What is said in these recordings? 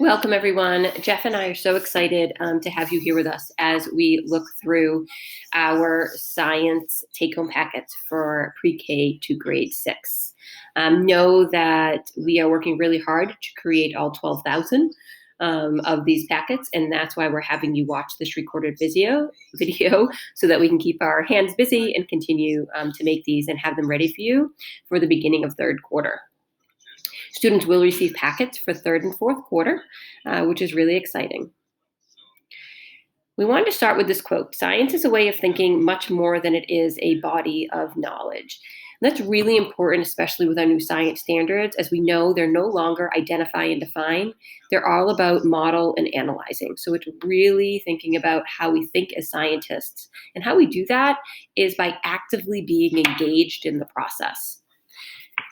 Welcome, everyone. Jeff and I are so excited to have you here with us as we look through our science take-home packets for pre-K to grade 6. Know that we are working really hard to create all 12,000 of these packets, and that's why we're having you watch this recorded video so that we can keep our hands busy and continue to make these and have them ready for you for the beginning of third quarter. Students will receive packets for third and fourth quarter, which is really exciting. We wanted to start with this quote: "Science is a way of thinking much more than it is a body of knowledge." And that's really important, especially with our new science standards, as we know they're no longer identify and define. They're all about model and analyzing. So it's really thinking about how we think as scientists. And how we do that is by actively being engaged in the process.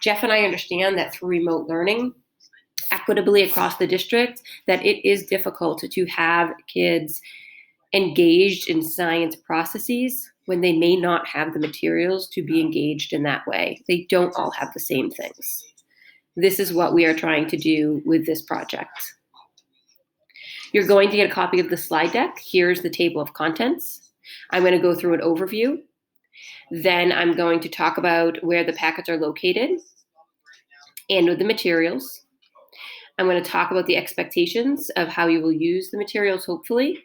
Jeff and I understand that through remote learning, equitably across the district, that it is difficult to have kids engaged in science processes when they may not have the materials to be engaged in that way. They don't all have the same things. This is what we are trying to do with this project. You're going to get a copy of the slide deck. Here's the table of contents. I'm going to go through an overview. Then I'm going to talk about where the packets are located and with the materials. I'm going to talk about the expectations of how you will use the materials, hopefully.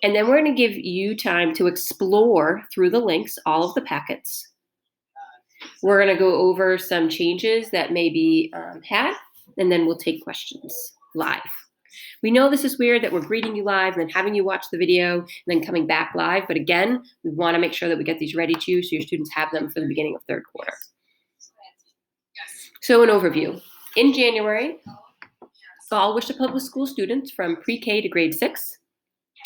And then we're going to give you time to explore through the links all of the packets. We're going to go over some changes that may be had, and then we'll take questions live. We know this is weird that we're greeting you live and then having you watch the video and then coming back live. But again, we want to make sure that we get these ready to you so your students have them for the beginning of third quarter. So an overview. In January, all Worcester Public School students from pre-K to grade 6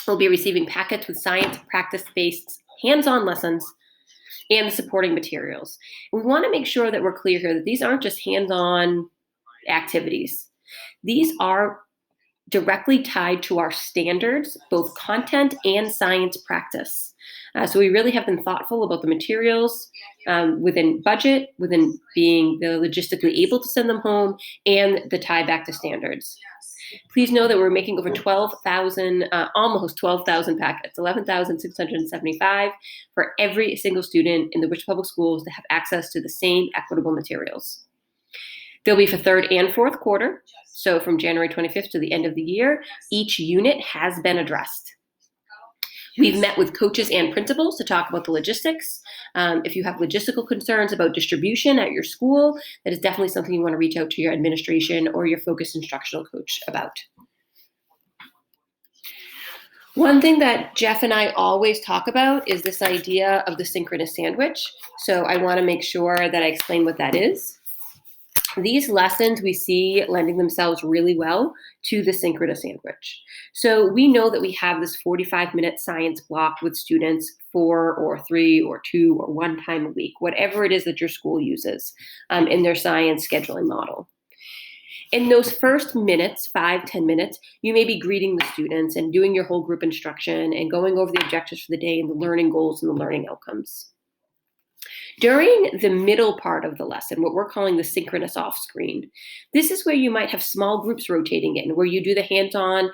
will be receiving packets with science practice-based hands-on lessons and the supporting materials. We want to make sure that we're clear here that these aren't just hands-on activities. These are directly tied to our standards, both content and science practice. So we really have been thoughtful about the materials within budget, within being logistically able to send them home, and the tie back to standards. Please know that we're making over 12,000, almost 12,000 packets, 11,675 for every single student in the Worcester Public Schools to have access to the same equitable materials. They'll be for third and fourth quarter. So from January 25th to the end of the year, each unit has been addressed. We've met with coaches and principals to talk about the logistics. If you have logistical concerns about distribution at your school, that is definitely something you want to reach out to your administration or your focused instructional coach about. One thing that Jeff and I always talk about is this idea of the synchronous sandwich. So I want to make sure that I explain what that is. These lessons we see lending themselves really well to the synchronous sandwich. So we know that we have this 45-minute science block with students 4 or 3 or 2 or 1 time a week, whatever it is that your school uses in their science scheduling model. In those first minutes, 5-10 minutes, you may be greeting the students and doing your whole group instruction and going over the objectives for the day and the learning goals and the learning outcomes. During the middle part of the lesson, what we're calling the synchronous off-screen, this is where you might have small groups rotating in, where you do the hands-on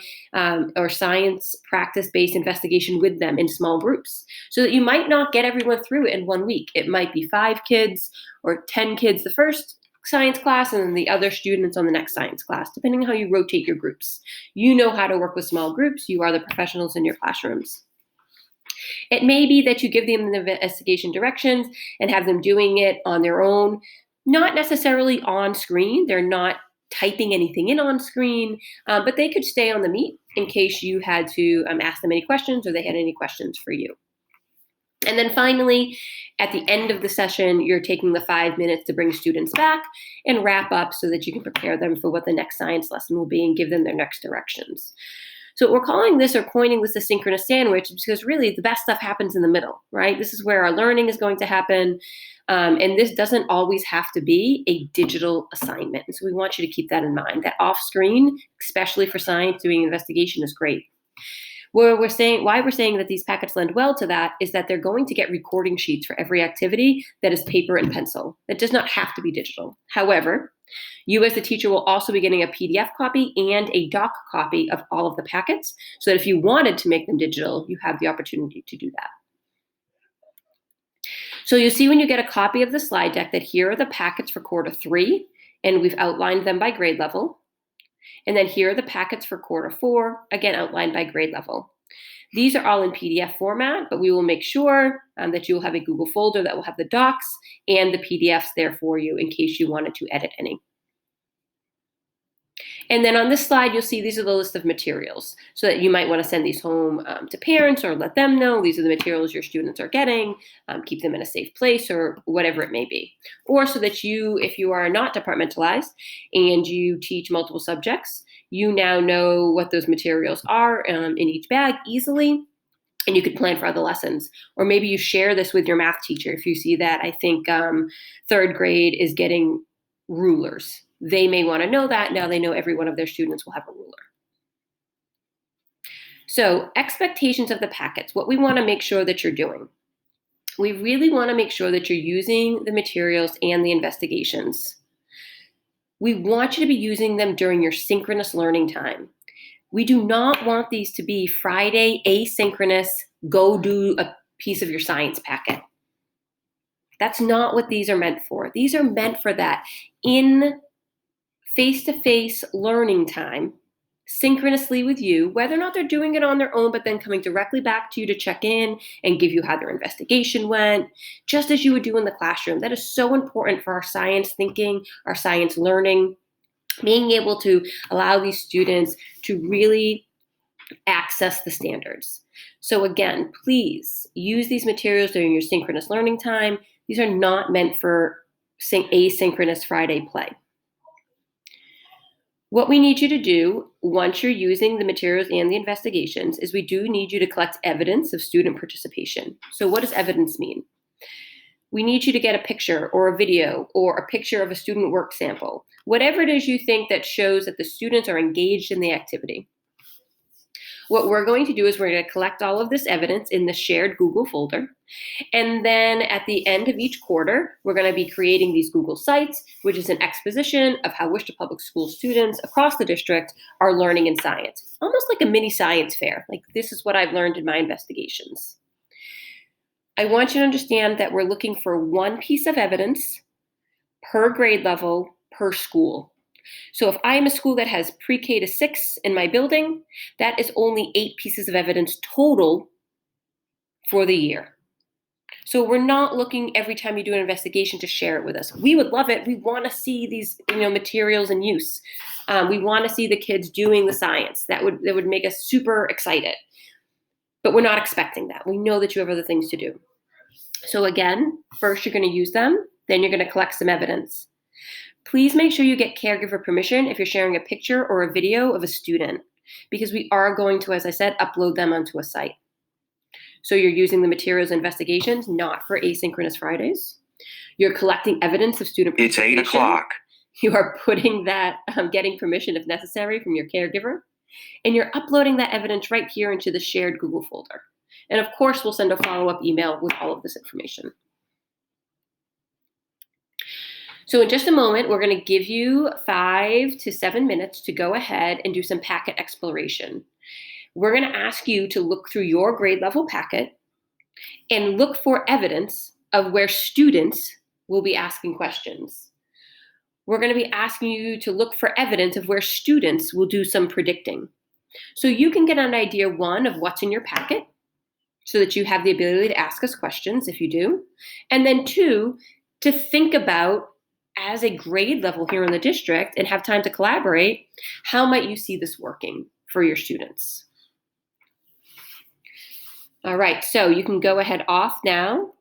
or science practice-based investigation with them in small groups, so that you might not get everyone through it in 1 week. It might be 5 kids or 10 kids the first science class, and then the other students on the next science class, depending on how you rotate your groups. You know how to work with small groups. You are the professionals in your classrooms. It may be that you give them the investigation directions and have them doing it on their own, not necessarily on screen. They're not typing anything in on screen, but they could stay on the meet in case you had to ask them any questions or they had any questions for you. And then finally, at the end of the session, you're taking the 5 minutes to bring students back and wrap up so that you can prepare them for what the next science lesson will be and give them their next directions. So we're calling this or coining this a synchronous sandwich because really the best stuff happens in the middle, right? This is where our learning is going to happen. And this doesn't always have to be a digital assignment. And so we want you to keep that in mind. That off screen, especially for science doing investigation, is great. Why we're saying that these packets lend well to that is that they're going to get recording sheets for every activity that is paper and pencil. That does not have to be digital. However, You as the teacher will also be getting a PDF copy and a doc copy of all of the packets, so that if you wanted to make them digital, you have the opportunity to do that. So you'll see when you get a copy of the slide deck that here are the packets for quarter 3, and we've outlined them by grade level. And then here are the packets for quarter 4, again outlined by grade level. These are all in PDF format, but we will make sure that you will have a Google folder that will have the docs and the PDFs there for you in case you wanted to edit any. And then on this slide, you'll see these are the list of materials, so that you might want to send these home to parents or let them know these are the materials your students are getting, keep them in a safe place or whatever it may be. Or so that you, if you are not departmentalized and you teach multiple subjects, you now know what those materials are in each bag easily, and you could plan for other lessons. Or maybe you share this with your math teacher. If you see that, I think 3rd grade is getting rulers. They may want to know that. Now they know every one of their students will have a ruler. So expectations of the packets, what we want to make sure that you're doing. We really want to make sure that you're using the materials and the investigations. We want you to be using them during your synchronous learning time. We do not want these to be Friday asynchronous, go do a piece of your science packet. That's not what these are meant for. These are meant for that in face-to-face learning time, synchronously with you, whether or not they're doing it on their own, but then coming directly back to you to check in and give you how their investigation went, just as you would do in the classroom. That is so important for our science thinking, our science learning, being able to allow these students to really access the standards. So again, please use these materials during your synchronous learning time. These are not meant for asynchronous Friday play. What we need you to do once you're using the materials and the investigations is we do need you to collect evidence of student participation. So what does evidence mean? We need you to get a picture or a video or a picture of a student work sample, whatever it is you think that shows that the students are engaged in the activity. What we're going to do is we're going to collect all of this evidence in the shared Google folder. And then at the end of each quarter, we're going to be creating these Google Sites, which is an exposition of how Worcester Public School students across the district are learning in science. Almost like a mini science fair. Like, this is what I've learned in my investigations. I want you to understand that we're looking for one piece of evidence per grade level, per school. So if I am a school that has pre-K to 6 in my building, that is only 8 pieces of evidence total for the year. So we're not looking every time you do an investigation to share it with us. We would love it. We want to see these, materials in use. We want to see the kids doing the science. That would make us super excited. But we're not expecting that. We know that you have other things to do. So again, first you're going to use them, then you're going to collect some evidence. Please make sure you get caregiver permission if you're sharing a picture or a video of a student, because we are going to, as I said, upload them onto a site. So you're using the materials investigations, not for asynchronous Fridays. You're collecting evidence of student participation. It's 8 o'clock. You are putting that, getting permission if necessary from your caregiver. And you're uploading that evidence right here into the shared Google folder. And of course, we'll send a follow-up email with all of this information. So in just a moment, we're going to give you 5 to 7 minutes to go ahead and do some packet exploration. We're going to ask you to look through your grade level packet and look for evidence of where students will be asking questions. We're going to be asking you to look for evidence of where students will do some predicting. So you can get an idea, 1, of what's in your packet, so that you have the ability to ask us questions if you do. And then 2, to think about, as a grade level here in the district and have time to collaborate, how might you see this working for your students? All right, so you can go ahead off now.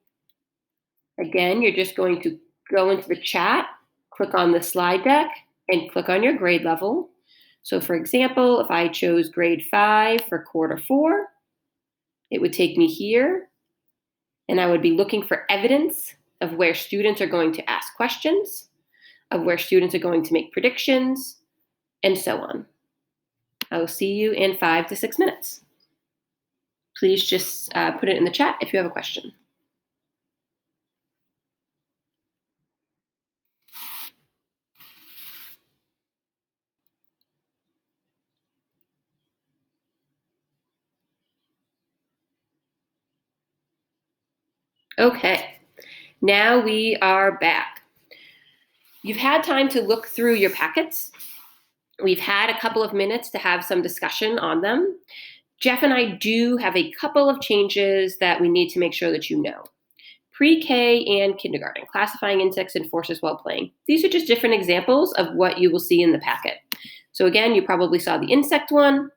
Again, you're just going to go into the chat, click on the slide deck, and click on your grade level. So for example, if I chose grade 5 for quarter 4, it would take me here, and I would be looking for evidence of where students are going to ask questions, of where students are going to make predictions, and so on. I will see you in 5 to 6 minutes. Please just put it in the chat if you have a question. Okay, now we are back. You've had time to look through your packets. We've had a couple of minutes to have some discussion on them. Jeff and I do have a couple of changes that we need to make sure that you know. Pre-K and kindergarten, classifying insects and forces while playing. These are just different examples of what you will see in the packet. So again, you probably saw the insect one.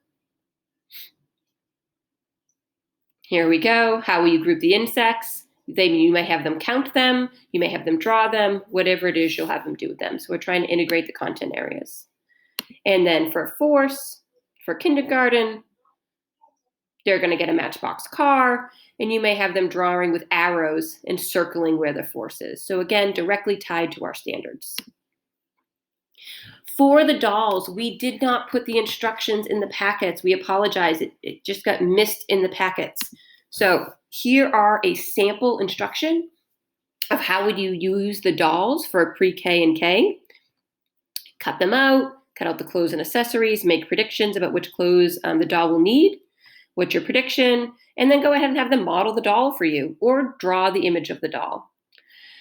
Here we go. How will you group the insects? You may have them count them, you may have them draw them, whatever it is you'll have them do with them. So we're trying to integrate the content areas. And then for force, for kindergarten, they're going to get a Matchbox car, and you may have them drawing with arrows and circling where the force is. So again, directly tied to our standards. For the dolls, we did not put the instructions in the packets. We apologize. It just got missed in the packets. So here are a sample instruction of how would you use the dolls for pre-K and K. Cut them out, cut out the clothes and accessories, make predictions about which clothes the doll will need, what's your prediction, and then go ahead and have them model the doll for you or draw the image of the doll.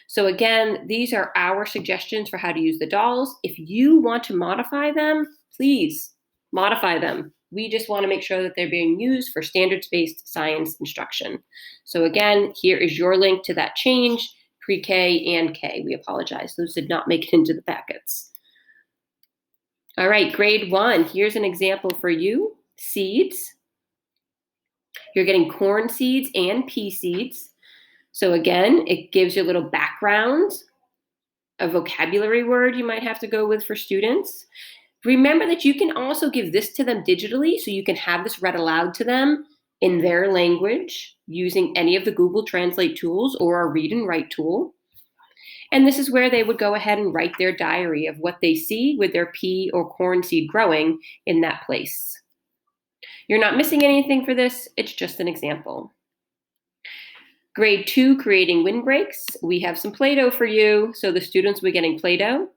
So again, these are our suggestions for how to use the dolls. If you want to modify them, please modify them. We just want to make sure that they're being used for standards-based science instruction. So again, here is your link to that change, pre-K and K. We apologize. Those did not make it into the packets. All right, grade 1. Here's an example for you. Seeds. You're getting corn seeds and pea seeds. So again, it gives you a little background, a vocabulary word you might have to go with for students. Remember that you can also give this to them digitally, so you can have this read aloud to them in their language using any of the Google Translate tools or our read and write tool. And this is where they would go ahead and write their diary of what they see with their pea or corn seed growing in that place. You're not missing anything for this, it's just an example. Grade 2, creating windbreaks. We have some Play-Doh for you, so the students will be getting Play-Doh.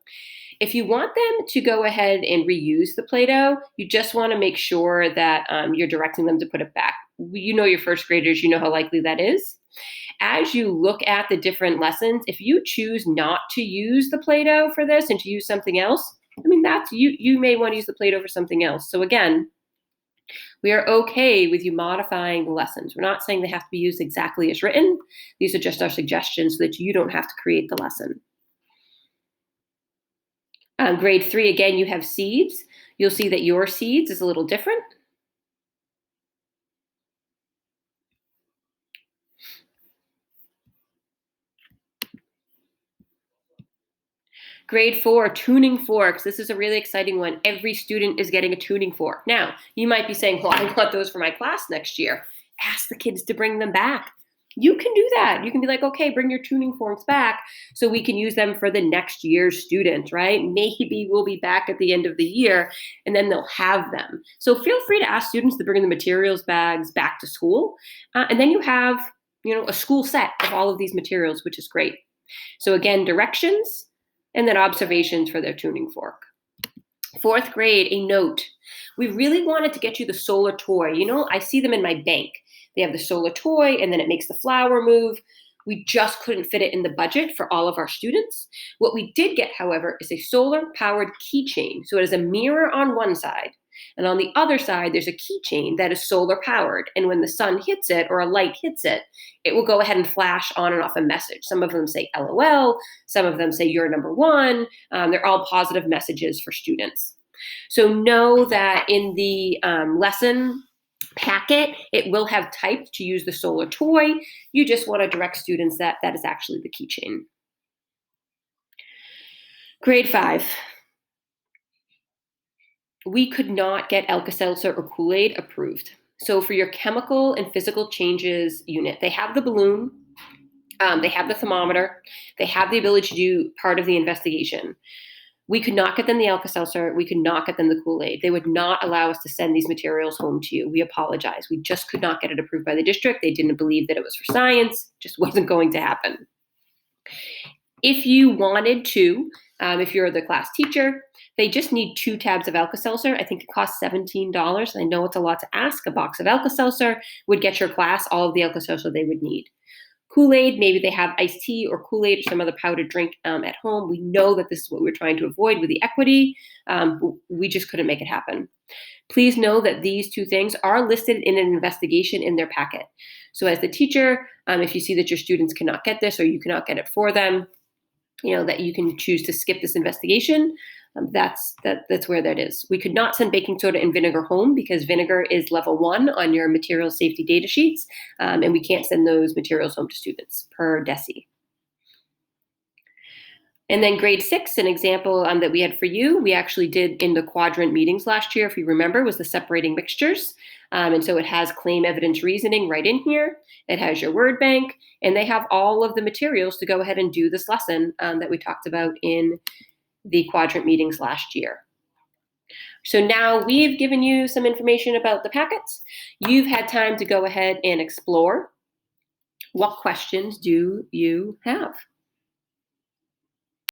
If you want them to go ahead and reuse the Play-Doh, you just want to make sure that you're directing them to put it back. You know your first graders, you know how likely that is. As you look at the different lessons, if you choose not to use the Play-Doh for this and to use something else, I mean, that's you may want to use the Play-Doh for something else. So again, we are okay with you modifying the lessons. We're not saying they have to be used exactly as written. These are just our suggestions so that you don't have to create the lesson. Grade 3, again, you have seeds. You'll see that your seeds is a little different. Grade 4, tuning forks. This is a really exciting one. Every student is getting a tuning fork. Now, you might be saying, well, I want those for my class next year. Ask the kids to bring them back. You can do that. You can be like, okay, bring your tuning forks back so we can use them for the next year's student, right? Maybe we'll be back at the end of the year and then they'll have them. So feel free to ask students to bring the materials bags back to school. And then you have, a school set of all of these materials, which is great. So again, directions, and then observations for their tuning fork. 4th grade, a note. We really wanted to get you the solar toy. I see them in my bank. They have the solar toy, and then it makes the flower move. We just couldn't fit it in the budget for all of our students. What we did get, however, is a solar-powered keychain. So it has a mirror on one side, and on the other side, there's a keychain that is solar-powered. And when the sun hits it or a light hits it, it will go ahead and flash on and off a message. Some of them say LOL. Some of them say you're number one. They're all positive messages for students. So know that in the lesson packet, it will have typed to use the solar toy. You just want to direct students that is actually the keychain. Grade 5. We could not get Alka-Seltzer or Kool-Aid approved. So for your chemical and physical changes unit, they have the balloon, they have the thermometer, they have the ability to do part of the investigation. We could not get them the Alka-Seltzer. We could not get them the Kool-Aid. They would not allow us to send these materials home to you. We apologize. We just could not get it approved by the district. They didn't believe that it was for science. Just wasn't going to happen. If you wanted to, if you're the class teacher, they just need 2 tabs of Alka-Seltzer. I think it costs $17. I know it's a lot to ask. A box of Alka-Seltzer would get your class all of the Alka-Seltzer they would need. Kool-Aid, maybe they have iced tea or Kool-Aid or some other powdered drink at home. We know that this is what we're trying to avoid with the equity. We just couldn't make it happen. Please know that these two things are listed in an investigation in their packet. So as the teacher, if you see that your students cannot get this or you cannot get it for them, that you can choose to skip this investigation. That's where that is. We could not send baking soda and vinegar home because vinegar is level 1 on your material safety data sheets, and we can't send those materials home to students per DESE. And then grade 6, an example that we had for you, we actually did in the quadrant meetings last year, if you remember, was the separating mixtures. And so it has claim evidence reasoning right in here. It has your word bank, and they have all of the materials to go ahead and do this lesson that we talked about in the quadrant meetings last year. So now we've given you some information about the packets. You've had time to go ahead and explore. What questions do you have?